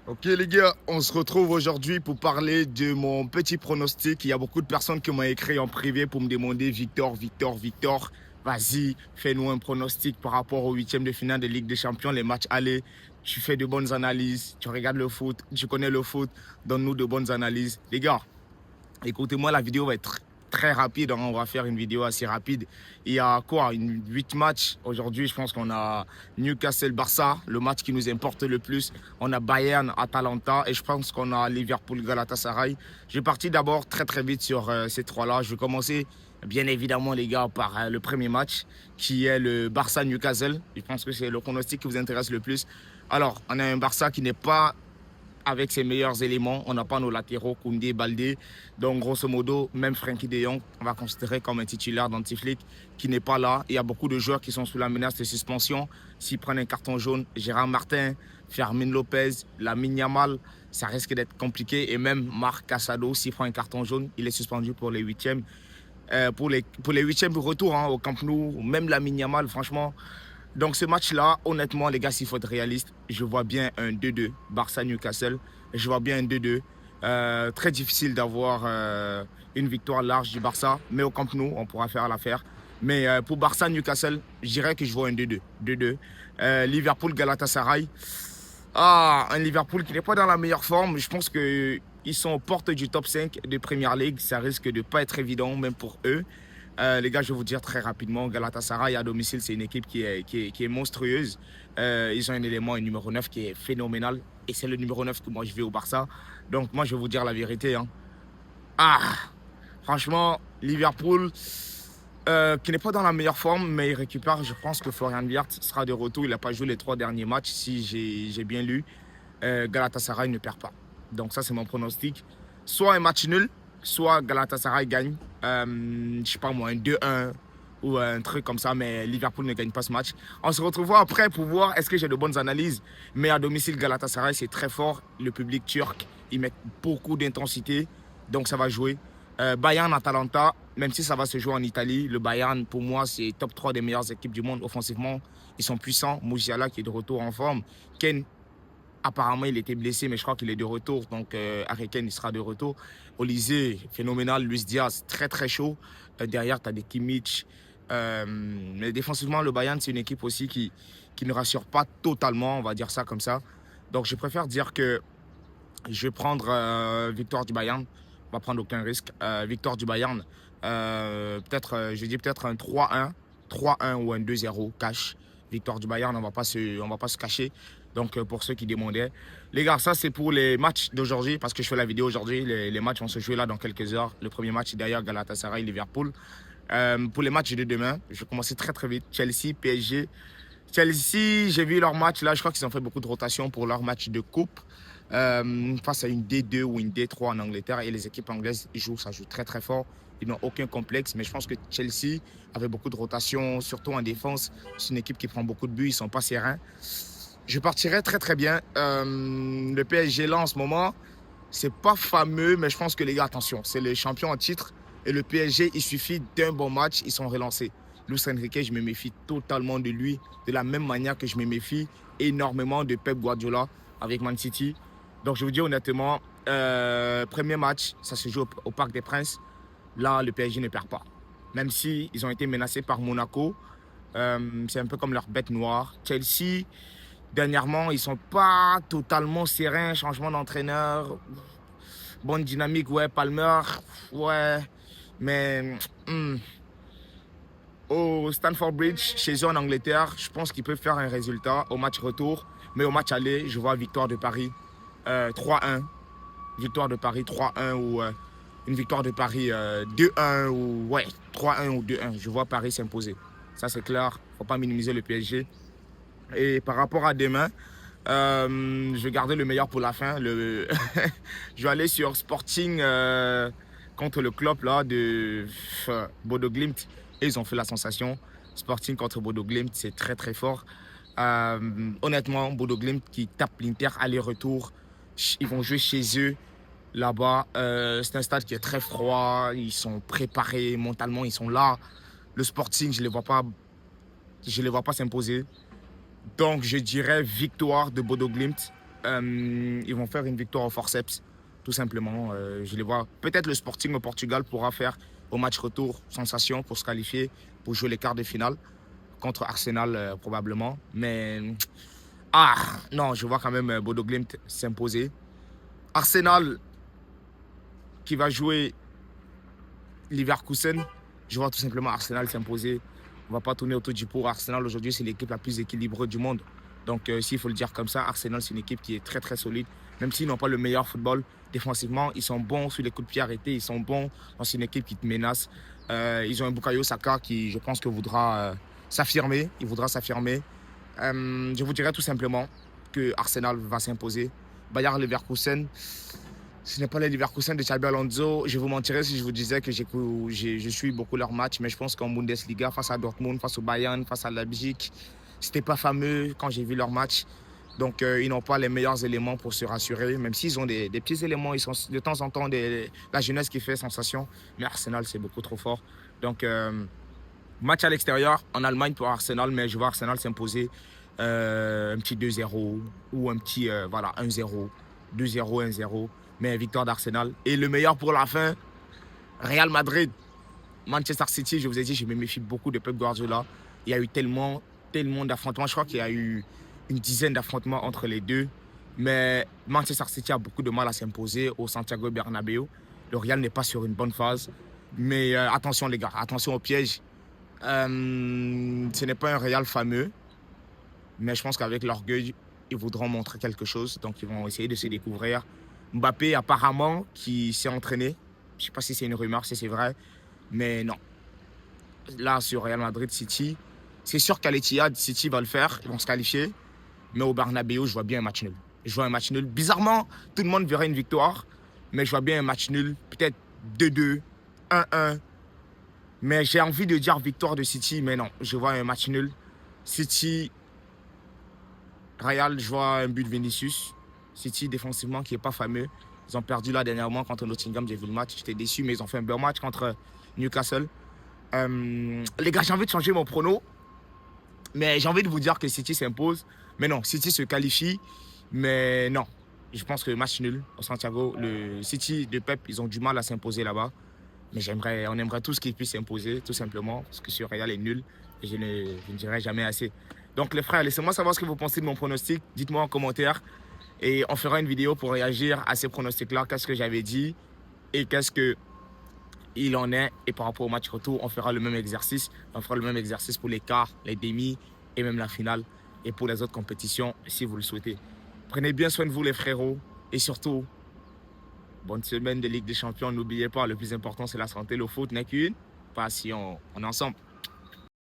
Ok les gars, on se retrouve aujourd'hui pour parler de mon petit pronostic. Il y a beaucoup de personnes qui m'ont écrit en privé pour me demander Victor, vas-y, fais-nous un pronostic par rapport au huitième de finale de Ligue des Champions, les matchs allés. Tu fais de bonnes analyses, tu regardes le foot, tu connais le foot, donne-nous de bonnes analyses. Les gars, écoutez-moi, la vidéo va être très rapide, hein. On va faire une vidéo assez rapide. Il y a quoi? 8 matchs. Aujourd'hui, je pense qu'on a Newcastle-Barça, le match qui nous importe le plus. On a Bayern-Atalanta et je pense qu'on a Liverpool-Galatasaray. Je vais partir d'abord très vite sur ces trois-là. Je vais commencer bien évidemment, les gars, par le premier match qui est le Barça-Newcastle. Je pense que c'est le pronostic qui vous intéresse le plus. Alors, on a un Barça qui n'est pas avec ses meilleurs éléments. On n'a pas nos latéraux, Koundé, Baldé. Donc, grosso modo, même Frenkie de Jong, on va considérer comme un titulaire d'Antiflick qui n'est pas là. Il y a beaucoup de joueurs qui sont sous la menace de suspension. S'ils prennent un carton jaune, Gérard Martin, Fermin Lopez, Lamine Yamal, ça risque d'être compliqué. Et même Marc Casado, s'il prend un carton jaune, il est suspendu pour les huitièmes. Pour les huitièmes de retour hein, au Camp Nou, même Lamine Yamal, franchement. Donc ce match-là, honnêtement, les gars, s'il faut être réaliste, je vois bien un 2-2, Barça-Newcastle. Je vois bien un 2-2. Très difficile d'avoir une victoire large du Barça, mais au Camp Nou, on pourra faire l'affaire. Mais pour Barça-Newcastle, je dirais que je vois un 2-2. 2-2. Liverpool-Galatasaray. Ah, un Liverpool qui n'est pas dans la meilleure forme. Je pense qu'ils sont aux portes du top 5 de Premier League. Ça risque de ne pas être évident, même pour eux. Les gars, je vais vous dire très rapidement, Galatasaray à domicile, c'est une équipe qui est monstrueuse. Ils ont un élément, un numéro 9 qui est phénoménal. Et c'est le numéro 9 que moi, je vais au Barça. Donc, moi, je vais vous dire la vérité, hein. Ah, franchement, Liverpool, qui n'est pas dans la meilleure forme, mais il récupère. Je pense que Florian Wirtz sera de retour. Il n'a pas joué les 3 derniers matchs, si j'ai bien lu. Galatasaray ne perd pas. Donc ça, c'est mon pronostic. Soit un match nul, soit Galatasaray gagne. Je sais pas moi, un 2-1 ou un truc comme ça, mais Liverpool ne gagne pas ce match. On se retrouvera après pour voir est-ce que j'ai de bonnes analyses. Mais à domicile, Galatasaray, c'est très fort. Le public turc, ils mettent beaucoup d'intensité. Donc ça va jouer. Bayern-Atalanta, même si ça va se jouer en Italie, le Bayern, pour moi, c'est top 3 des meilleures équipes du monde offensivement. Ils sont puissants. Musiala qui est de retour en forme. Ken, apparemment, il était blessé, mais je crois qu'il est de retour. Donc, Harry Kane, il sera de retour. Olysée, phénoménal. Luis Diaz, très chaud. Derrière, tu as des Kimmich. Mais défensivement, le Bayern, c'est une équipe aussi qui ne rassure pas totalement, on va dire ça comme ça. Donc, je préfère dire que je vais prendre victoire du Bayern. On va prendre aucun risque. Victoire du Bayern. Je dis peut-être un 3-1. 3-1 ou un 2-0 cash. Victoire du Bayern, on va pas se cacher. Donc, pour ceux qui demandaient. Les gars, ça, c'est pour les matchs d'aujourd'hui, parce que je fais la vidéo aujourd'hui. Les matchs vont se jouer là dans quelques heures. Le premier match, d'ailleurs, Galatasaray-Liverpool. Pour les matchs de demain, je vais commencer très vite. Chelsea, PSG. Chelsea, j'ai vu leur match là. Je crois qu'ils ont fait beaucoup de rotation pour leur match de coupe. Face à une D2 ou une D3 en Angleterre. Et les équipes anglaises ça joue très fort. Ils n'ont aucun complexe. Mais je pense que Chelsea avait beaucoup de rotation, surtout en défense. C'est une équipe qui prend beaucoup de buts. Ils ne sont pas sereins. Je partirais très bien. Le PSG là en ce moment, c'est pas fameux, mais je pense que les gars, attention, c'est les champions en titre. Et le PSG, il suffit d'un bon match, ils sont relancés. Luis Enrique, je me méfie totalement de lui, de la même manière que je me méfie énormément de Pep Guardiola avec Man City. Donc je vous dis honnêtement, premier match, ça se joue au Parc des Princes. Là, le PSG ne perd pas. Même si ils ont été menacés par Monaco, c'est un peu comme leur bête noire. Chelsea, dernièrement, ils ne sont pas totalement sereins. Changement d'entraîneur, bonne dynamique, ouais. Palmer, ouais. Mais au Stamford Bridge, chez eux en Angleterre, je pense qu'ils peuvent faire un résultat au match retour. Mais au match aller, je vois victoire de Paris 3-1. Victoire de Paris 3-1 ou une victoire de Paris 2-1 ou ouais, 3-1 ou 2-1. Je vois Paris s'imposer. Ça, c'est clair. Il ne faut pas minimiser le PSG. Et par rapport à demain, je vais garder le meilleur pour la fin. Je vais aller sur Sporting contre le club là, de Bodo Glimt. Et ils ont fait la sensation. Sporting contre Bodo Glimt, c'est très fort. Honnêtement, Bodo Glimt qui tape l'Inter aller-retour. Ils vont jouer chez eux là-bas. C'est un stade qui est très froid. Ils sont préparés mentalement, ils sont là. Le Sporting, je ne les vois pas s'imposer. Donc, je dirais victoire de Bodo Glimt ils vont faire une victoire au forceps, tout simplement. Je les vois. Peut-être le Sporting au Portugal pourra faire au match retour sensation pour se qualifier, pour jouer les quarts de finale contre Arsenal probablement. Mais non, je vois quand même Bodo Glimt s'imposer. Arsenal qui va jouer Leverkusen, je vois tout simplement Arsenal s'imposer. On ne va pas tourner autour du pot. Arsenal aujourd'hui, c'est l'équipe la plus équilibrée du monde. Donc, s'il faut le dire comme ça, Arsenal, c'est une équipe qui est très, très solide. Même s'ils n'ont pas le meilleur football, défensivement, ils sont bons sur les coups de pied arrêtés. Ils sont bons. C'est une équipe qui te menace. Ils ont un Bukayo Saka qui, je pense, que voudra s'affirmer. Il voudra s'affirmer. Je vous dirais tout simplement que Arsenal va s'imposer. Bayer Leverkusen, ce n'est pas les Leverkusen de Xabi Alonso. Je vous mentirais si je vous disais que je suis beaucoup leurs matchs, mais je pense qu'en Bundesliga, face à Dortmund, face au Bayern, face à Leipzig, c'était pas fameux quand j'ai vu leurs matchs. Donc, ils n'ont pas les meilleurs éléments pour se rassurer, même s'ils ont des petits éléments. Ils sont de temps en temps la jeunesse qui fait sensation. Mais Arsenal, c'est beaucoup trop fort. Donc, match à l'extérieur, en Allemagne pour Arsenal, mais je vois Arsenal s'imposer un petit 2-0 ou un petit 1-0, 2-0, 1-0. Mais victoire d'Arsenal. Et le meilleur pour la fin, Real Madrid, Manchester City. Je vous ai dit, je me méfie beaucoup de Pep Guardiola. Il y a eu tellement d'affrontements. Je crois qu'il y a eu une dizaine d'affrontements entre les deux. Mais Manchester City a beaucoup de mal à s'imposer au Santiago Bernabéu. Le Real n'est pas sur une bonne phase. Mais attention les gars, attention au piège. Ce n'est pas un Real fameux. Mais je pense qu'avec l'orgueil, ils voudront montrer quelque chose. Donc ils vont essayer de se découvrir. Mbappé, apparemment, qui s'est entraîné. Je ne sais pas si c'est une rumeur, si c'est vrai. Mais non. Là, sur Real Madrid City, c'est sûr qu'à l'Etihad, City va le faire. Ils vont se qualifier. Mais au Bernabéu, je vois bien un match nul. Je vois un match nul. Bizarrement, tout le monde verrait une victoire. Mais je vois bien un match nul. Peut-être 2-2, 1-1. Mais j'ai envie de dire victoire de City. Mais non, je vois un match nul. City, Real, je vois un but de Vinicius. City, défensivement, qui n'est pas fameux. Ils ont perdu là dernièrement contre Nottingham. J'ai vu le match. J'étais déçu, mais ils ont fait un bon match contre Newcastle. Les gars, j'ai envie de changer mon prono. Mais j'ai envie de vous dire que City s'impose. Mais non, City se qualifie. Mais non, je pense que match nul au Santiago. Le City de Pep, ils ont du mal à s'imposer là-bas. Mais on aimerait tous qu'ils puissent s'imposer, tout simplement. Parce que ce Real est nul. Et je ne dirai jamais assez. Donc les frères, laissez-moi savoir ce que vous pensez de mon pronostic. Dites-moi en commentaire. Et on fera une vidéo pour réagir à ces pronostics-là. Qu'est-ce que j'avais dit et qu'est-ce qu'il en est. Et par rapport au match retour, on fera le même exercice. On fera le même exercice pour les quarts, les demi et même la finale. Et pour les autres compétitions, si vous le souhaitez. Prenez bien soin de vous les frérots. Et surtout, bonne semaine de Ligue des Champions. N'oubliez pas, le plus important, c'est la santé. Le foot n'est qu'une passion. On est ensemble.